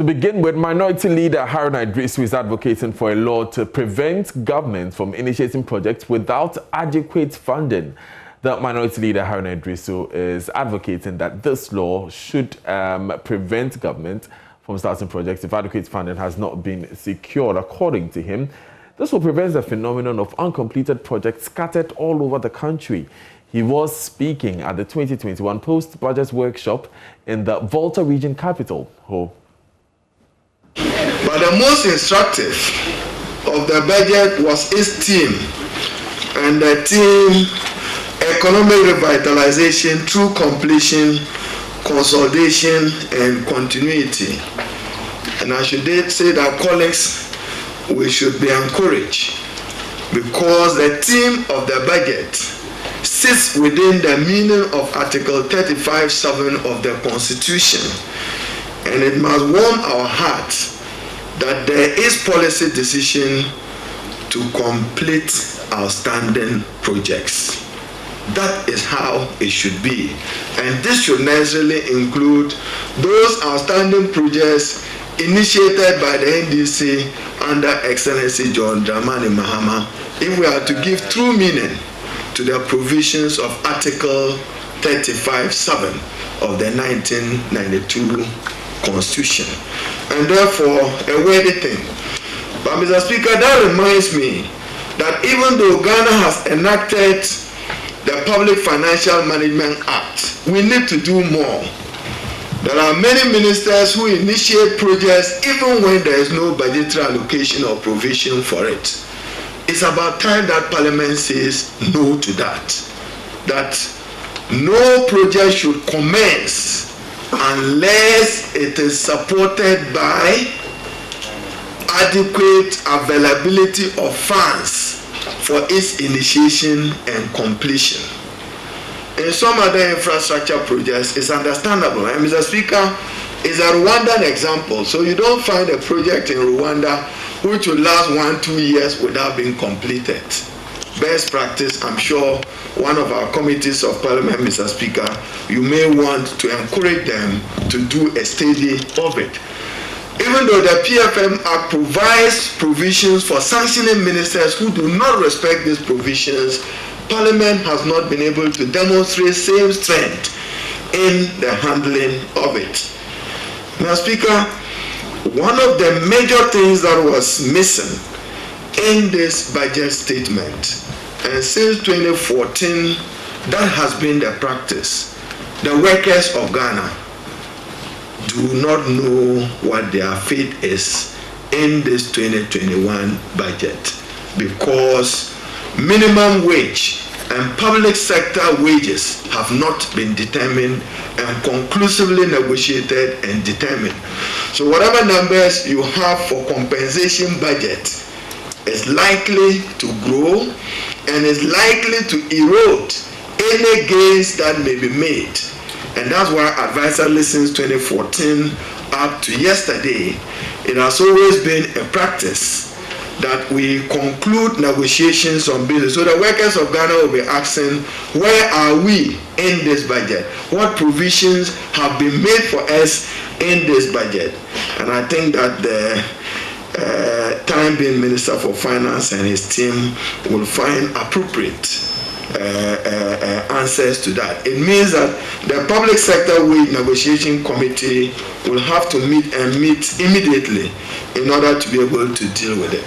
begin with, Minority Leader Haruna Idrisu is advocating for a law to prevent government from initiating projects without adequate funding. The Minority Leader Haruna Idrisu is advocating that this law should prevent government from starting projects if adequate funding has not been secured. According to him, this will prevent the phenomenon of uncompleted projects scattered all over the country. He was speaking at the 2021 post-budget workshop in the Volta region capital. But the most instructive of the budget was its theme, and the theme, economic revitalization through completion, consolidation, and continuity. And I should say that, colleagues, we should be encouraged, because the theme of the budget sits within the meaning of Article 35(7) of the Constitution, and it must warm our hearts that there is policy decision to complete outstanding projects. That is how it should be, and this should necessarily include those outstanding projects initiated by the NDC under Excellency John Dramani Mahama, if we are to give true meaning to the provisions of Article 35(7) of the 1992 Constitution. And therefore, a worthy thing. But Mr. Speaker, that reminds me that even though Ghana has enacted the Public Financial Management Act, we need to do more. There are many ministers who initiate projects even when there is no budgetary allocation or provision for it. It's about time that Parliament says no to that. That no project should commence unless it is supported by adequate availability of funds for its initiation and completion. In some other infrastructure projects, it's understandable. And Mr. Speaker, is a Rwandan example. So you don't find a project in Rwanda which will last 1-2 years without being completed. Best practice, I'm sure one of our committees of Parliament, Mr. Speaker, you may want to encourage them to do a study of it. Even though the PFM Act provides provisions for sanctioning ministers who do not respect these provisions, Parliament has not been able to demonstrate same strength in the handling of it. Mr. Speaker, one of the major things that was missing in this budget statement, and since 2014, that has been the practice. The workers of Ghana do not know what their fate is in this 2021 budget, because minimum wage and public sector wages have not been determined and conclusively negotiated and determined. So whatever numbers you have for compensation budget is likely to grow and is likely to erode any gains that may be made. And that's why advisedly since 2014 up to yesterday, it has always been a practice that we conclude negotiations on bills. So the workers of Ghana will be asking, where are we in this budget? What provisions have been made for us in this budget? And I think that the time being Minister for Finance and his team will find appropriate answers to that. It means that the Public Sector Wage Negotiation Committee will have to meet immediately in order to be able to deal with it.